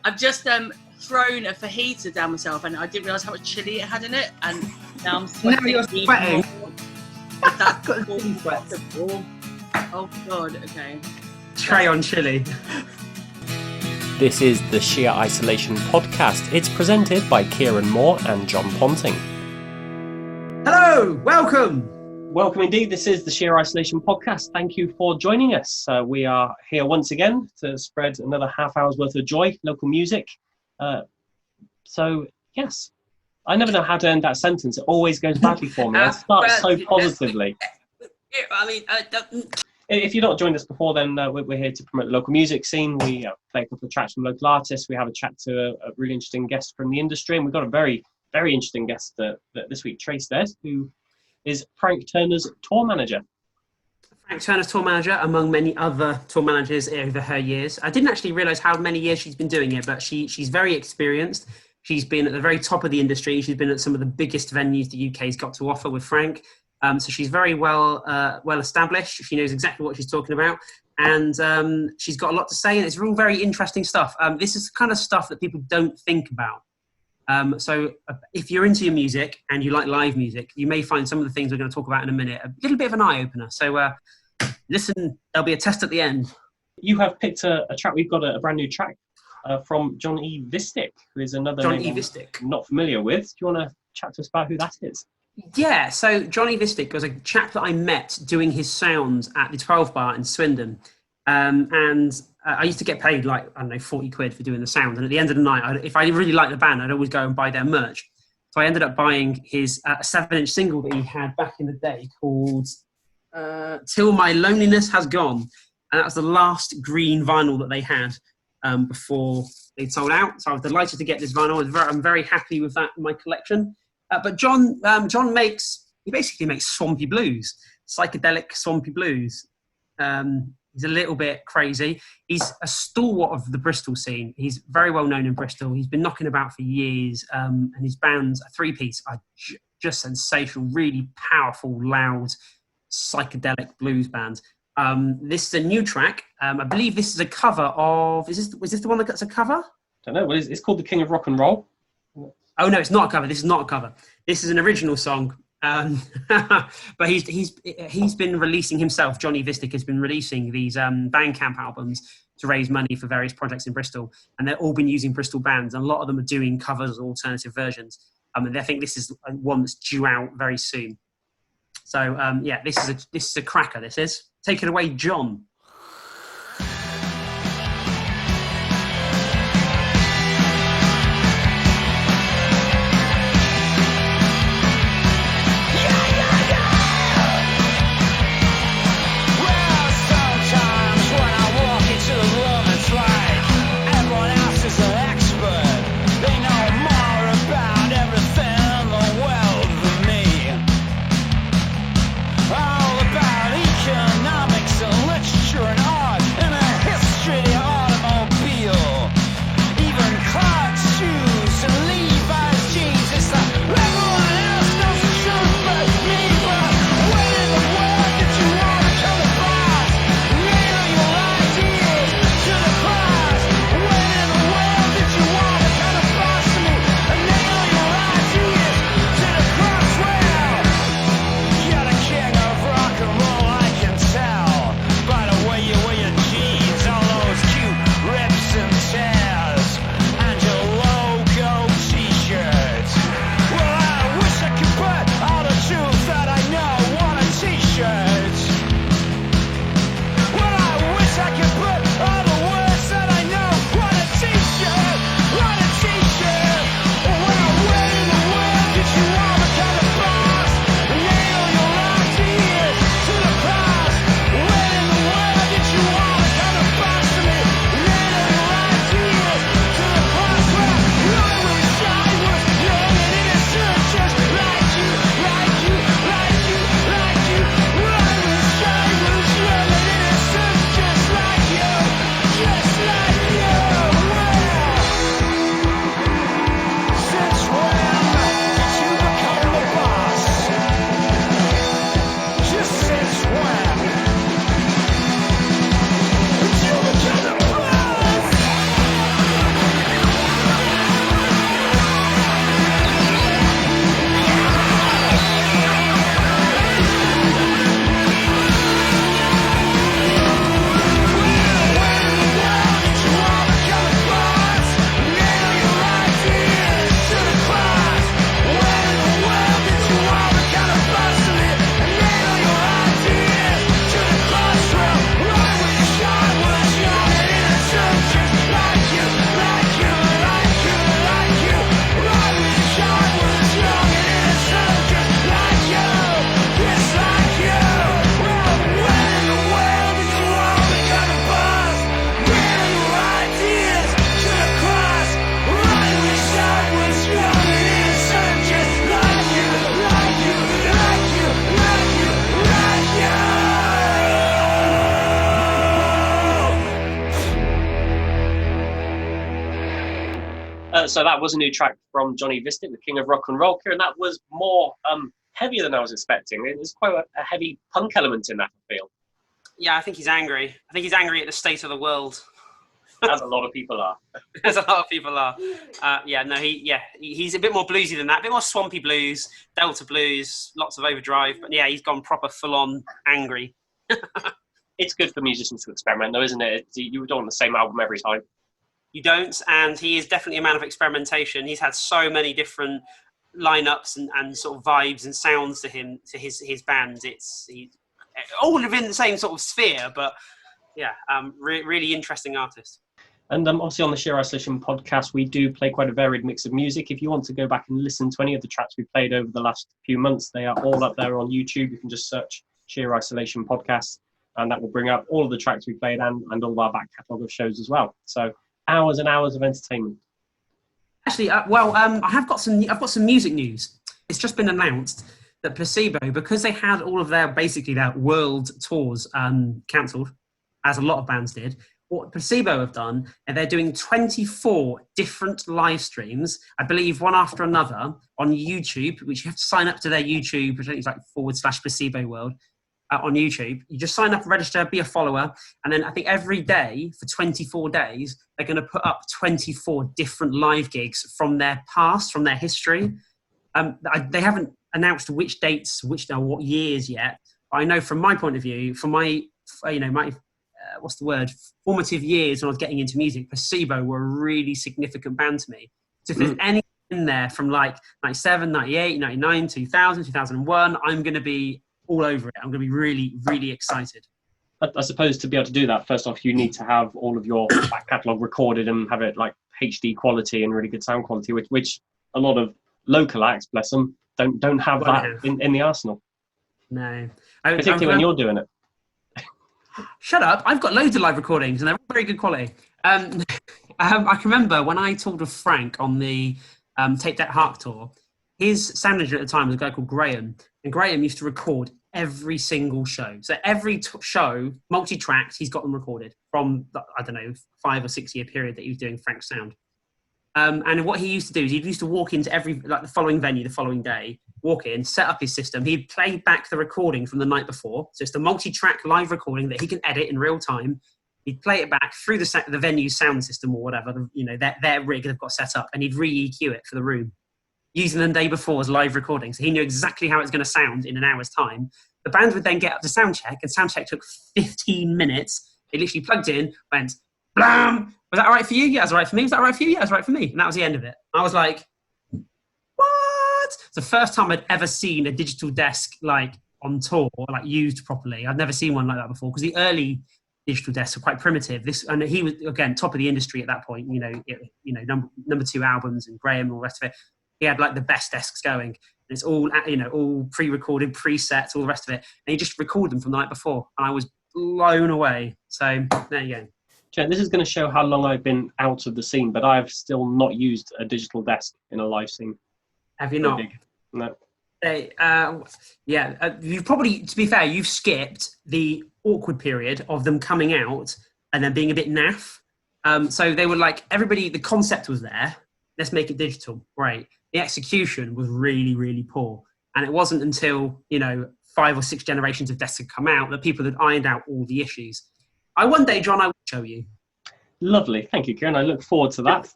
I've just thrown a fajita down myself, and I didn't realise how much chili it had in it, and now I'm sweating. Now you're sweating. That's possible. Oh God, okay. Tray on chili. This is the Sheer Isolation podcast. It's presented by Kieran Moore and Jon Ponting. Hello, welcome. Welcome indeed. This is the Sheer Isolation podcast. Thank you for joining us. We are here once again to spread another half hour's worth of joy, local music. So, yes, I never know how to end that sentence. It always goes badly for me. I start so positively. If you've not joined us before, then we're here to promote the local music scene. We play a couple of tracks from local artists. We have a chat to a really interesting guest from the industry. And we've got a very, very interesting guest this week, Tre Stead, who is Frank Turner's tour manager. Frank Turner's tour manager, among many other tour managers over her years. I didn't actually realise how many years she's been doing it, but she's very experienced. She's been at the very top of the industry. She's been at some of the biggest venues the UK's got to offer with Frank. So she's very well established. She knows exactly what she's talking about. And she's got a lot to say, and it's all very interesting stuff. This is the kind of stuff that people don't think about. So if you're into your music and you like live music, you may find some of the things we're going to talk about in a minute a little bit of an eye-opener. So listen, there'll be a test at the end. You have picked a track. We've got a brand new track from Jon Vistic, who is another Jon name Vistic. I'm not familiar with. Do you want to chat to us about who that is? Yeah, so Jon Vistic was a chap that I met doing his sounds at the 12 Bar in Swindon. And I used to get paid 40 quid for doing the sound. And at the end of the night, if I really liked the band, I'd always go and buy their merch. So I ended up buying his 7-inch single that he had back in the day called Till My Loneliness Has Gone. And that was the last green vinyl that they had before they sold out. So I was delighted to get this vinyl. I'm very happy with that in my collection. But Jon basically makes swampy blues, psychedelic swampy blues. He's a little bit crazy. He's a stalwart of the Bristol scene. He's very well known in Bristol. He's been knocking about for years, and his bands, a three-piece, are just sensational, really powerful, loud, psychedelic blues band. This is a new track. I believe this is a cover of... Was this the one that's a cover? I don't know. Well, it's called The King of Rock and Roll. Oh, no, it's not a cover. This is not a cover. This is an original song. But he's been releasing himself. Jon Vistic has been releasing these Bandcamp albums to raise money for various projects in Bristol, and they've all been using Bristol bands, and a lot of them are doing covers or alternative versions. And I think this is one that's due out very soon. So this is a cracker. This is. Take it away, Jon. All about economics and literature. So that was a new track from Johnny Vistic, the King of Rock and Roll, and that was more heavier than I was expecting. There's quite a heavy punk element in that, I feel. Yeah, I think he's angry. I think he's angry at the state of the world. As a lot of people are. As a lot of people are. He's a bit more bluesy than that. A bit more swampy blues, Delta blues, lots of overdrive. But yeah, he's gone proper full-on angry. It's good for musicians to experiment, though, isn't it? You don't want the same album every time. You don't, and he is definitely a man of experimentation. He's had so many different lineups and sort of vibes and sounds to him, to his band. He's all within the same sort of sphere, but yeah, really interesting artist. And obviously on the Sheer Isolation podcast, we do play quite a varied mix of music. If you want to go back and listen to any of the tracks we played over the last few months, they are all up there on YouTube. You can just search Sheer Isolation podcast, and that will bring up all of the tracks we played and all of our back catalogue of shows as well. So hours and hours of entertainment. Actually, I've got some music news. It's just been announced that Placebo, because they had all of their world tours cancelled, as a lot of bands did. What Placebo have done, and they're doing 24 different live streams, I believe one after another, on YouTube, which you have to sign up to their YouTube, which I think is like /Placebo World. On YouTube, you just sign up, register, be a follower, and then I think every day for 24 days they're going to put up 24 different live gigs from their past, from their history. They haven't announced which dates, what years yet. But I know from my point of view, from my formative years when I was getting into music, Placebo were a really significant band to me. So if there's any in there from like 97, 98, 99, 2000, 2001, I'm going to be all over it. I'm going to be really, really excited. I suppose to be able to do that, first off, you need to have all of your back catalogue recorded and have it like HD quality and really good sound quality, which a lot of local acts, bless them, don't have in the arsenal. No. Particularly when you're doing it. Shut up. I've got loads of live recordings and they're all very good quality. I can remember when I toured with Frank on the Tape Deck Hark tour, his sound engineer at the time was a guy called Graham, and Graham used to record every single show. So every show, multi-tracked, he's got them recorded from, 5 or 6 year period that he was doing Frank's sound. And what he used to do is he used to walk into the following venue the following day, walk in, set up his system. He'd play back the recording from the night before. So it's the multi-track live recording that he can edit in real time. He'd play it back through the venue's sound system or whatever, their rig they've got set up, and he'd re-EQ it for the room, using the day before as live recording. So he knew exactly how it's going to sound in an hour's time. The band would then get up to sound check, and sound check took 15 minutes. They literally plugged in, went, blam! Was that all right for you? Yeah, it was all right for me. Was that all right for you? Yeah, it was all right for me. And that was the end of it. I was like, what? It's the first time I'd ever seen a digital desk like on tour, like used properly. I'd never seen one like that before, because the early digital desks are quite primitive. And he was, again, top of the industry at that point, number 2 albums and Graham and all the rest of it. He had like the best desks going. And it's all, all pre-recorded, presets, all the rest of it. And he just recorded them from the night before. And I was blown away. So there you go. Jen, this is going to show how long I've been out of the scene, but I've still not used a digital desk in a live scene. Have you not? No. You've probably, to be fair, you've skipped the awkward period of them coming out and then being a bit naff. So they were like, everybody, the concept was there. Let's make it digital. Right. The execution was really, really poor. And it wasn't until, 5 or 6 generations of desks had come out that people had ironed out all the issues. One day, John, I will show you. Lovely. Thank you, Kieran. I look forward to that.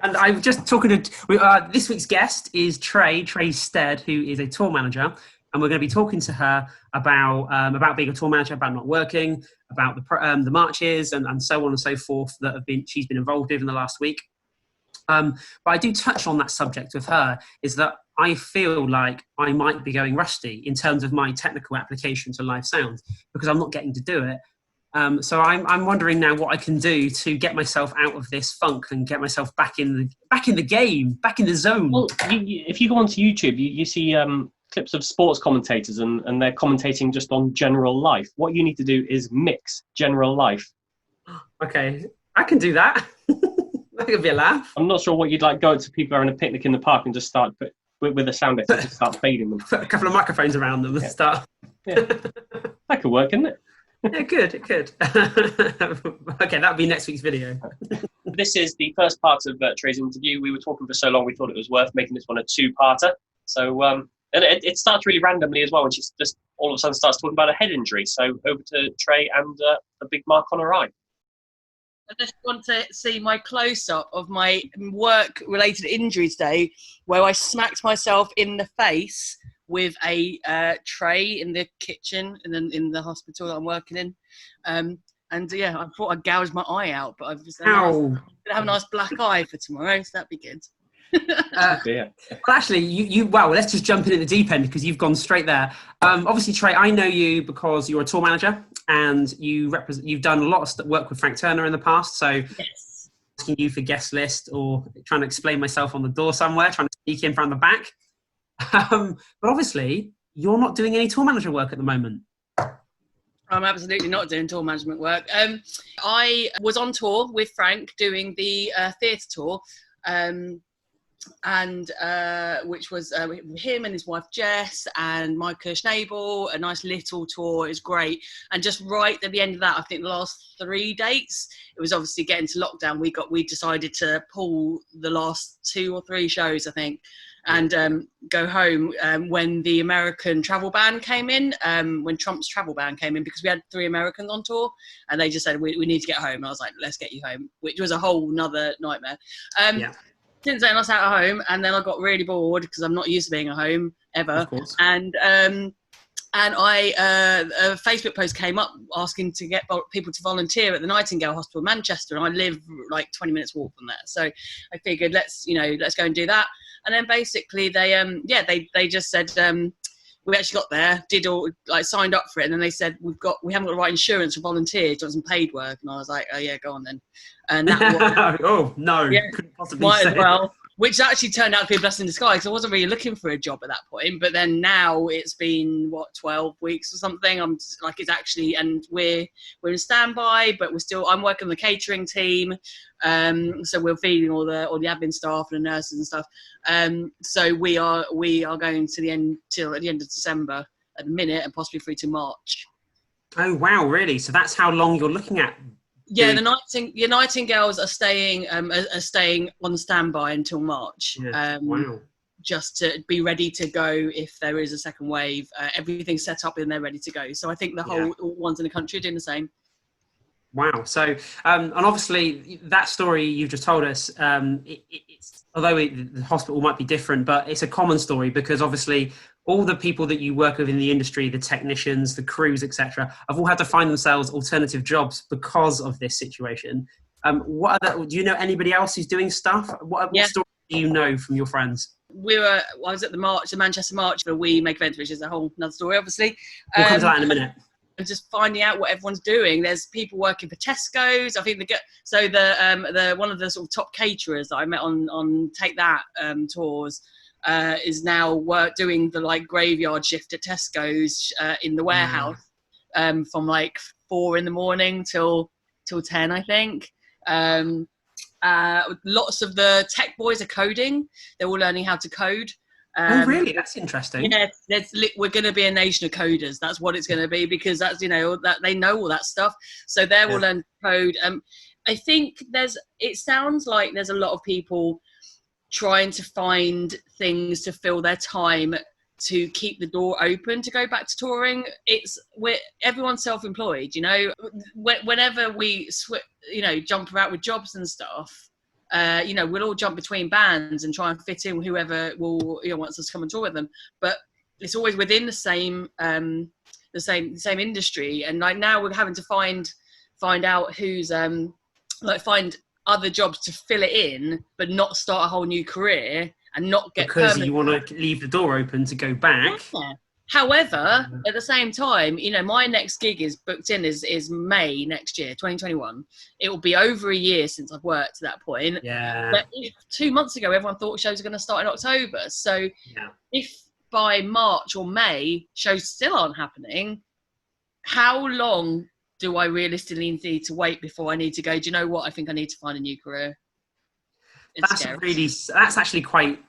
And I'm just talking to... this week's guest is Tre Stead, who is a tour manager. And we're going to be talking to her about being a tour manager, about not working, about the marches and so on and so forth that she's been involved with in the last week. But I do touch on that subject with her, is that I feel like I might be going rusty in terms of my technical application to live sound, because I'm not getting to do it. So I'm wondering now what I can do to get myself out of this funk and get myself back in the game, back in the zone. Well, if you go onto YouTube, you see clips of sports commentators and they're commentating just on general life. What you need to do is mix general life. Okay, I can do that. That could be a laugh. I'm not sure what you'd like. Go to people having a picnic in the park and just start with a sound effect, just start fading them. Put a couple of microphones around them and start. Yeah. That could work, couldn't it? Yeah, good. It could. Okay, that'll be next week's video. This is the first part of Tre's interview. We were talking for so long, we thought it was worth making this one a two-parter. So, and it starts really randomly as well, when she just all of a sudden starts talking about a head injury. So over to Tre and a big mark on her eye. I just want to see my close-up of my work-related injury today, where I smacked myself in the face with a tray in the kitchen and in the hospital that I'm working in. And yeah, I thought I'd gouge my eye out, but I'm gonna have a nice black eye for tomorrow, so that'd be good. Yeah. Well, actually, well, let's just jump in at the deep end because you've gone straight there. Obviously, Tre, I know you because you're a tour manager and you've done a lot of work with Frank Turner in the past. So, Yes. asking you for guest list or trying to explain myself on the door somewhere, trying to sneak in from the back. But obviously, you're not doing any tour manager work at the moment. I'm absolutely not doing tour management work. I was on tour with Frank doing the theatre tour, and which was him and his wife Jess and Micah Schnabel, a nice little tour. It was great. And just right at the end of that, I think the last 3 dates, it was obviously getting to lockdown. We decided to pull the last 2 or 3 shows, I think, and go home when the American travel ban came in, when Trump's travel ban came in, because we had 3 Americans on tour, and they just said, we need to get home. And I was like, let's get you home, which was a whole nother nightmare. Since then, I sat at home, and then I got really bored because I'm not used to being at home ever. Of course. And I a Facebook post came up asking to get people to volunteer at the Nightingale Hospital in Manchester, and I live like 20 minutes walk from there. So I figured let's go and do that. And then basically they just said we actually got there, signed up for it, and then they said we haven't got the right insurance for volunteers, it wasn't paid work. And I was like, oh yeah, go on then. And that oh no, yeah, couldn't possibly might say. as well. Which actually turned out to be a blessing in disguise, because I wasn't really looking for a job at that point. But then now it's been 12 weeks or something. I'm like, it's actually, and we're in standby, but I'm working on the catering team. So we're feeding all the admin staff and the nurses and stuff. So we are going to the end till at the end of December at the minute, and possibly through to March. Oh wow, really? So that's how long you're looking at? Yeah, the Nightingales are staying on standby until March. Yeah. Wow. Just to be ready to go if there is a second wave. Everything's set up and they're ready to go. So I think the whole ones in the country are doing the same. Wow. So, and obviously that story you've just told us, it's although the hospital might be different, but it's a common story because obviously all the people that you work with in the industry, the technicians, the crews, etc., have all had to find themselves alternative jobs because of this situation. Do you know anybody else who's doing stuff? What story do you know from your friends? I was at the Manchester March for We Make Events, which is a whole another story, obviously. We'll come to that in a minute. And just finding out what everyone's doing. There's people working for Tesco's. I think the one of the sort of top caterers that I met on Take That tours is now doing the graveyard shift at Tesco's in the warehouse from 4 a.m. till 10, I think. Lots of the tech boys are coding. They're all learning how to code. Oh, really? That's interesting. Yeah, we're going to be a nation of coders. That's what it's going to be, because that's that they know all that stuff. So they're all learning code. I think it sounds like there's a lot of people trying to find things to fill their time to keep the door open to go back to touring. Everyone's self-employed, whenever we jump around with jobs and stuff, we'll all jump between bands and try and fit in whoever wants us to come and tour with them. But it's always within the same industry. And now we're having to find out who's find other jobs to fill it in, but not start a whole new career and not get because permanent. You want to leave the door open to go back. Yeah. However, at the same time, my next gig is booked in is May next year, 2021. It will be over a year since I've worked to that point. Yeah. But 2 months ago, everyone thought shows were going to start in October. So if by March or May shows still aren't happening, how long do I realistically need to wait before I need to go, do you know what? I think I need to find a new career. That's actually quite,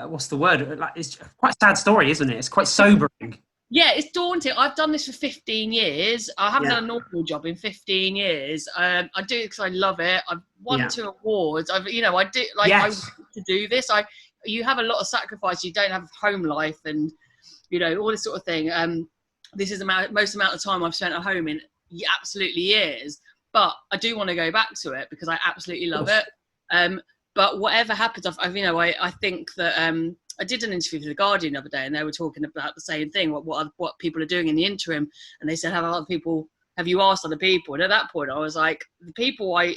what's the word? It's quite a sad story, isn't it? It's quite sobering. Yeah, it's daunting. I've done this for 15 years. I haven't done a normal job in 15 years. I do it because I love it. I've won 2 awards. I do like I want to do this. You have a lot of sacrifice. You don't have home life and all this sort of thing. This is the most amount of time I've spent at home in absolutely years. But I do want to go back to it because I absolutely love it. But whatever happens, I think that I did an interview for The Guardian the other day, and they were talking about the same thing, what people are doing in the interim. And they said, have you asked other people? And at that point, I was like, the people I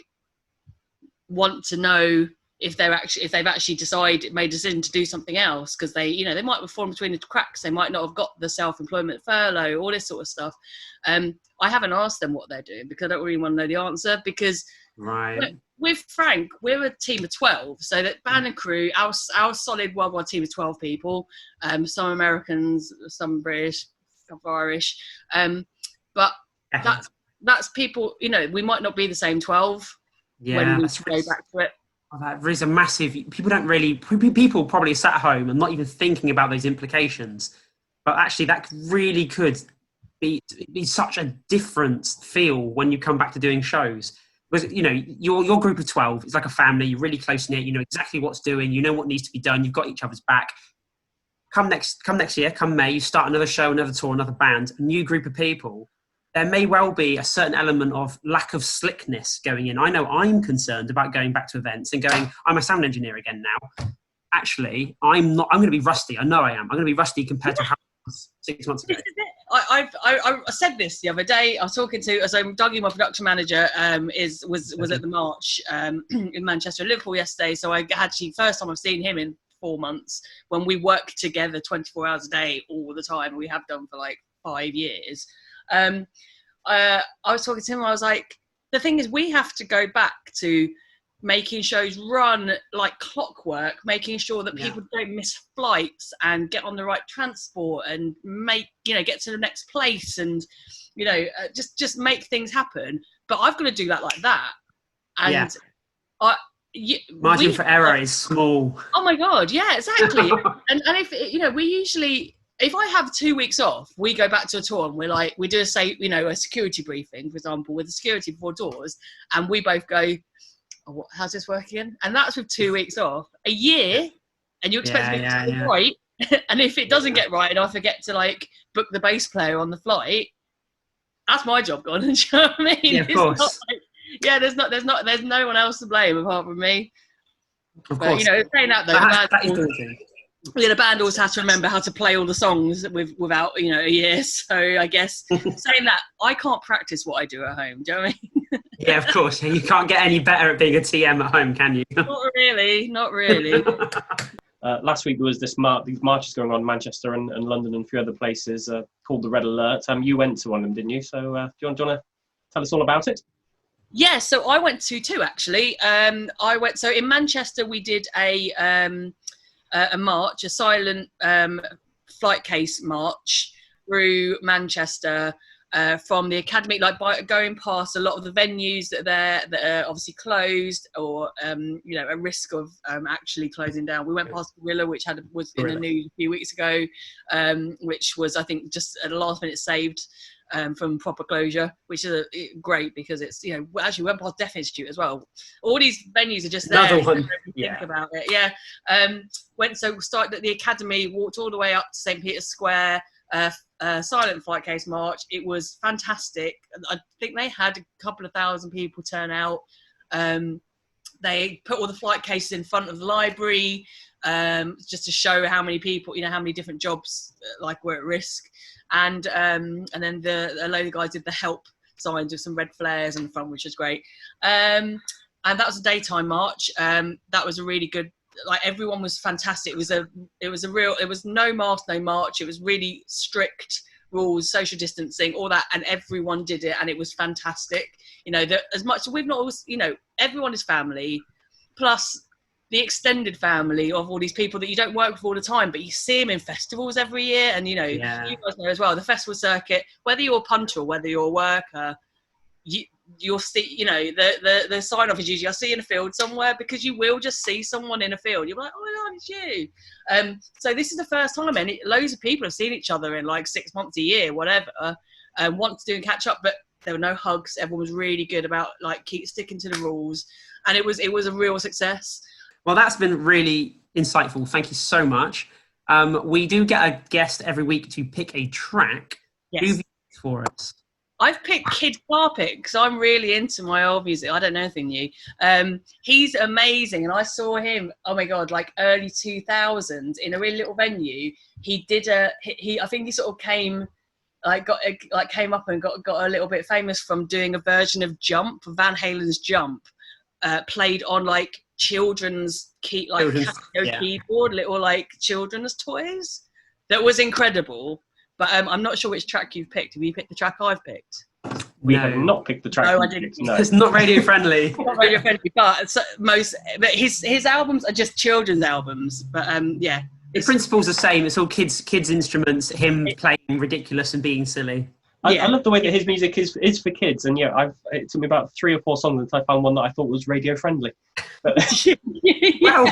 want to know if they've actually made a decision to do something else, because they might have fallen between the cracks. They might not have got the self-employment furlough, all this sort of stuff. I haven't asked them what they're doing because I don't really want to know the answer. Because with Frank, we're a team of 12, so that band and crew, our solid worldwide team of 12 people, some Americans, some British, some Irish, but that's people. We might not be the same 12 when we go back to it. There is a massive. People probably sat at home and not even thinking about those implications, but actually that really could be such a different feel when you come back to doing shows. Because your group of 12 is like a family. You're really close knit. You know exactly what's doing. You know what needs to be done. You've got each other's back. Come next year, come May, you start another show, another tour, another band, a new group of people. There may well be a certain element of lack of slickness going in. I know I'm concerned about going back to events and going, I'm a sound engineer again now. Actually, I'm not. I'm going to be rusty. I know I am. I'm going to be rusty compared to how I was 6 months ago. I said this the other day. I was talking to, Dougie, my production manager, was at the March in Manchester and Liverpool yesterday. So I actually, first time I've seen him in 4 months, when we work together 24 hours a day all the time. We have done for like 5 years. I was talking to him. I was like, the thing is, we have to go back to making shows run like clockwork, making sure that people don't miss flights and get on the right transport and get to the next place and just make things happen. But I've got to do that like that, and margin for error is small. Oh my god, yeah, exactly. and if we usually, if I have 2 weeks off, we go back to a tour and we do a security briefing, for example, with the security before doors, and we both go, how's this working? And that's with 2 weeks off. A year, and you expect me to get it right. And if it doesn't get right and I forget to book the bass player on the flight, that's my job gone. Do you know what I mean? Yeah, of course. There's no one else to blame apart from me. Of course. Saying that though, that is daunting. The band always has to remember how to play all the songs without a year. So I guess saying that, I can't practice what I do at home. Do you know what I mean? Yeah, of course. You can't get any better at being a TM at home, can you? Not really. Last week there was these marches going on in Manchester and London and a few other places called the Red Alert. You went to one of them, didn't you? So do you want to tell us all about it? Yeah, so I went to 2 actually. So in Manchester we did a march, a silent flight case march through Manchester from the academy, going past a lot of the venues that are obviously closed or at risk of actually closing down. We went past Gorilla, which was in the news a few weeks ago, which was, I think, just at the last minute saved from proper closure, which is great because it's actually went past Deaf Institute as well. All these venues are just there. Another one. Think about it. Started at the academy, walked all the way up to St. Peter's Square, silent flight case march. It was fantastic. I think they had a couple of thousand people turn out. They put all the flight cases in front of the library just to show how many people, how many different jobs were at risk. And then a load of guys did the help signs with some red flares on the front, which was great. And that was a daytime march. That was a really good. Everyone was fantastic. It was no mask, no march. It was really strict rules, social distancing, all that, and everyone did it, and it was fantastic. As much we've not always, everyone is family, plus the extended family of all these people that you don't work with all the time, but you see them in festivals every year. And, you guys know as well, the festival circuit, whether you're a punter or whether you're a worker, you'll see, you know, the sign off is usually I'll see you in a field somewhere, because you will just see someone in a field. You're like, oh my God, it's you. So this is the first time, and loads of people have seen each other in like 6 months, a year, whatever, want to do and catch up, but there were no hugs. Everyone was really good about like keep sticking to the rules, and it was a real success. Well, that's been really insightful. Thank you so much. We do get a guest every week to pick a track. Yes. Who have you picked for us? I've picked Kid Carpet because I'm really into my old music. I don't know anything new. He's amazing, and I saw him, oh my God, like early 2000s in a really little venue. He did I think he sort of came came up and got a little bit famous from doing a version of Jump, Van Halen's Jump, played on like children's keyboard, little like children's toys. That was incredible. But I'm not sure which track you've picked. Have you picked the track I've picked? We have not picked the track. No, I didn't. No. It's not radio friendly. Not radio friendly, but his albums are just children's albums. But yeah, the principle's the same. It's all kids instruments. Him playing ridiculous and being silly. I love the way that his music is for kids, and it took me about 3 or 4 songs until I found one that I thought was radio friendly. Well,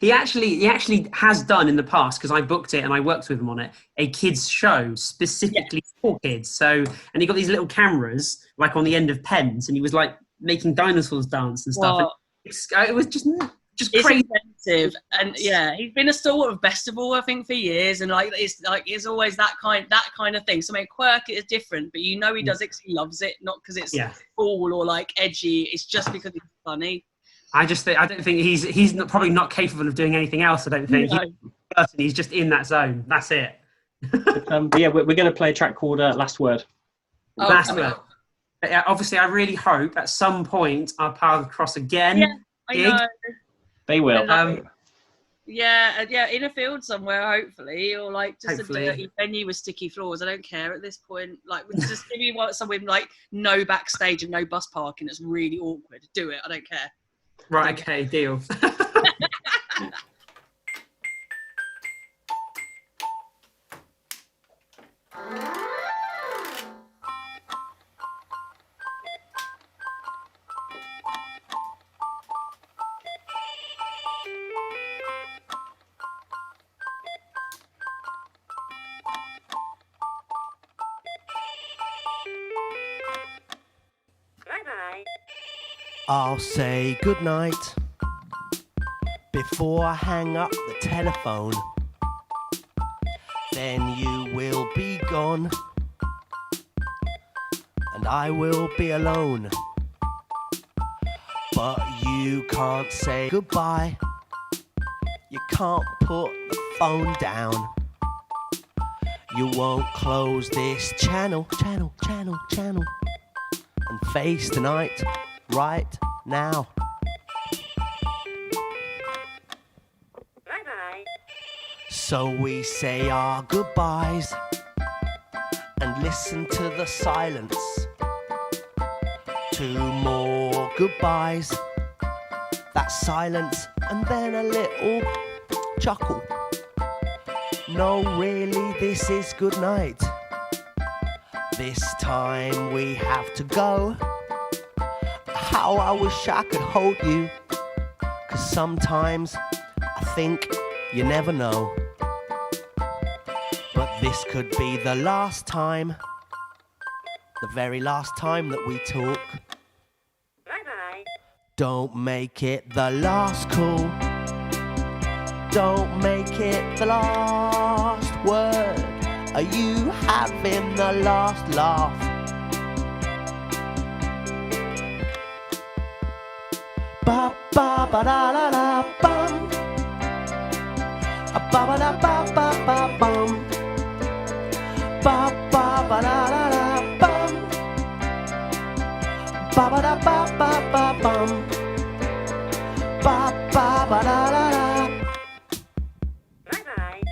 he actually has done in the past, because I booked it and I worked with him on it, a kids show specifically for kids. So, and he got these little cameras like on the end of pens, and he was like making dinosaurs dance and stuff. It was just crazy. Expensive, and he's been a stalwart of Festival, I think, for years, and it's always that kind of thing. Something quirky is different, but you know he does it because he loves it, not because it's cool or like edgy. It's just because it's funny. I don't think he's probably not capable of doing anything else. I don't think. No. He's just in that zone. That's it. But we're going to play a track called Last Word. Last Word. But obviously, I really hope at some point our paths cross again. Yeah, I know. They will. In a field somewhere, hopefully, or like just hopefully. A dirty venue with sticky floors. I don't care at this point. Like, just if you want somewhere like no backstage and no bus parking, it's really awkward. Do it. I don't care. Right. Okay. Deal. I'll say goodnight before I hang up the telephone. Then you will be gone, and I will be alone. But you can't say goodbye. You can't put the phone down. You won't close this channel, and face the night right now. Bye-bye. So we say our goodbyes and listen to the silence. 2 more goodbyes. That silence and then a little chuckle. No, really, this is good night. This time we have to go. How I wish I could hold you, 'cause sometimes I think you never know. But this could be the last time, the very last time that we talk. Bye-bye. Don't make it the last call. Don't make it the last word. Are you having the last laugh? Ba ba ba da la la bum. Ba ba da ba ba ba bum. Ba ba ba da la la bum. Ba ba da ba ba ba bum. Ba ba ba da la la. Bye bye.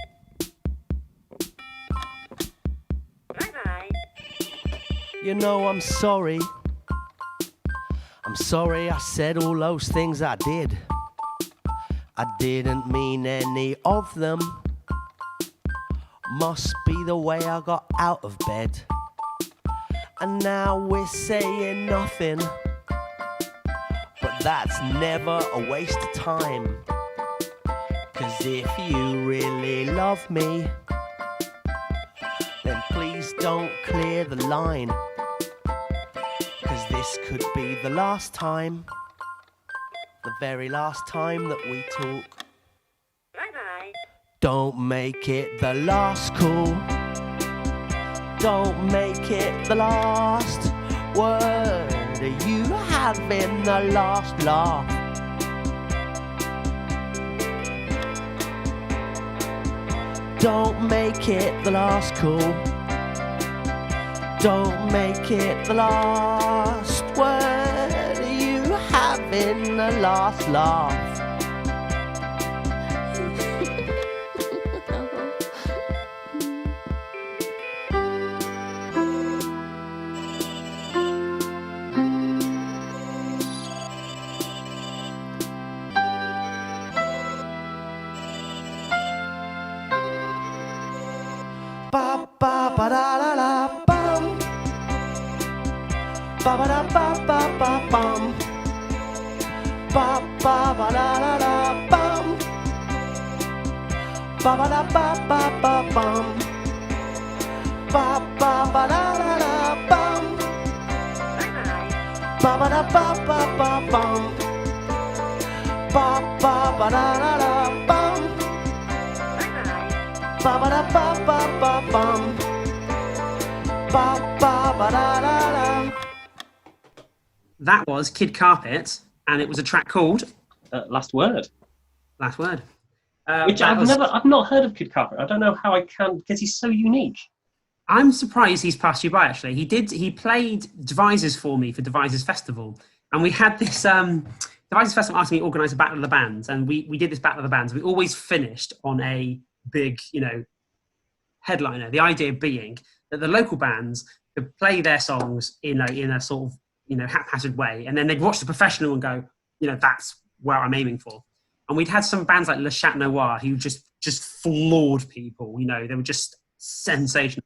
Bye bye. You know I'm sorry. I'm sorry I said all those things I did. I didn't mean any of them. Must be the way I got out of bed. and now we're saying nothing. But that's never a waste of time. 'Cause if you really love me, then please don't clear the line. 'Cause this could be the last time, the very last time that we talk. Bye-bye. Don't make it the last call. Don't make it the last word. You having the last laugh. Don't make it the last call. Don't make it the last word. You having the last laugh. Ba ba ba da da da bum. Ba ba da ba ba ba bum. Ba ba ba da da da bum. Ba ba da ba ba ba bum. Ba ba ba da da da bum. Ba ba da ba ba ba bum. Ba ba ba da da da bum. Ba ba da ba ba ba bum. Ba ba ba da da da. That was Kid Carpet, and it was a track called Last Word. Last Word. Which I've not heard of Kid Carpet. I don't know how I can, because he's so unique. I'm surprised he's passed you by, actually. He played Devices for me for Devices Festival, and we had this Devices Festival asked me to organise a battle of the bands, and we did this battle of the bands. We always finished on a big, headliner. The idea being that the local bands could play their songs in a sort of haphazard way, and then they'd watch the professional and go, that's where I'm aiming for. And we'd had some bands like Le Chat Noir who just floored people. They were just sensational.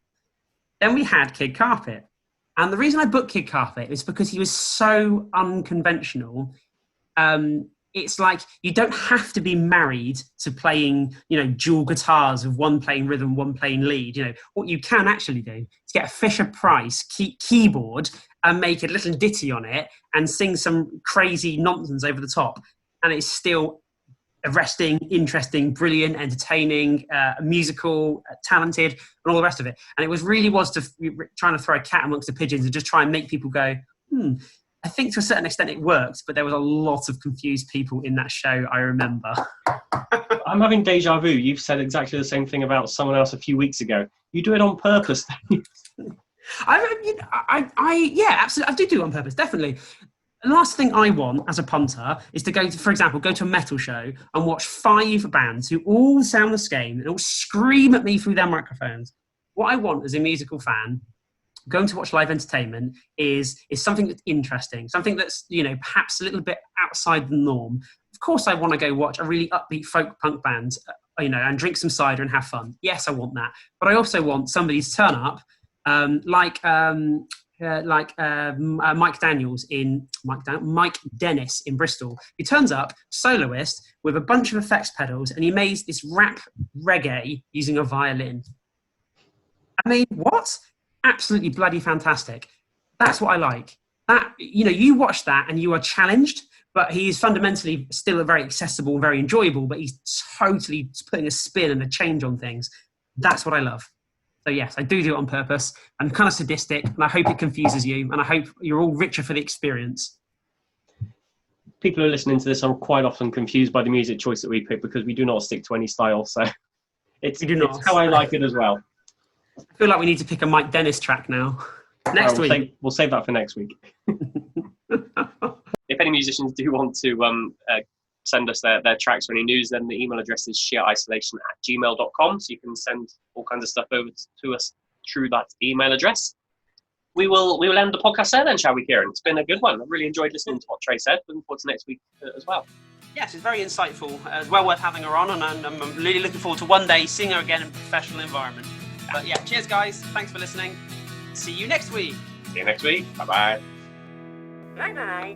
Then we had Kid Carpet, and the reason I booked Kid Carpet is because he was so unconventional. It's like you don't have to be married to playing, dual guitars with one playing rhythm, one playing lead. What you can actually do is get a Fisher-Price keyboard and make a little ditty on it and sing some crazy nonsense over the top. And it's still arresting, interesting, brilliant, entertaining, musical, talented, and all the rest of it. And it was trying to throw a cat amongst the pigeons and just try and make people go, I think to a certain extent it worked, but there was a lot of confused people in that show, I remember. I'm having deja vu. You've said exactly the same thing about someone else a few weeks ago. You do it on purpose. Yeah, absolutely. I do it on purpose, definitely. The last thing I want as a punter is to go to a metal show and watch 5 bands who all sound the same and all scream at me through their microphones. What I want as a musical fan, going to watch live entertainment, is something that's interesting, something that's perhaps a little bit outside the norm. Of course, I want to go watch a really upbeat folk punk band, and drink some cider and have fun. Yes, I want that, but I also want somebody to turn up, like Mike Dennis in Bristol. He turns up, soloist with a bunch of effects pedals, and he makes this rap reggae using a violin. I mean, what? Absolutely bloody fantastic. That's what I like. That you watch that and you are challenged, but he is fundamentally still very accessible, very enjoyable, but he's totally putting a spin and a change on things. That's what I love. So yes, I do it on purpose. I'm kind of sadistic, and I hope it confuses you, and I hope you're all richer for the experience. People who are listening to this are quite often confused by the music choice that we pick because we do not stick to any style. So it's how I like it as well. I feel like we need to pick a Mike Dennis track now. Next week. We'll save that for next week. If any musicians do want to send us their tracks or any news, then the email address is sheerisolation@gmail.com. So you can send all kinds of stuff over to us through that email address. We will end the podcast there then, shall we, Kieran? It's been a good one. I've really enjoyed listening to what Tre said. Looking forward to next week as well. Yes, it's very insightful. It's well worth having her on, and I'm really looking forward to one day seeing her again in a professional environment. But yeah, cheers guys. Thanks for listening. See you next week. See you next week. Bye-bye. Bye bye.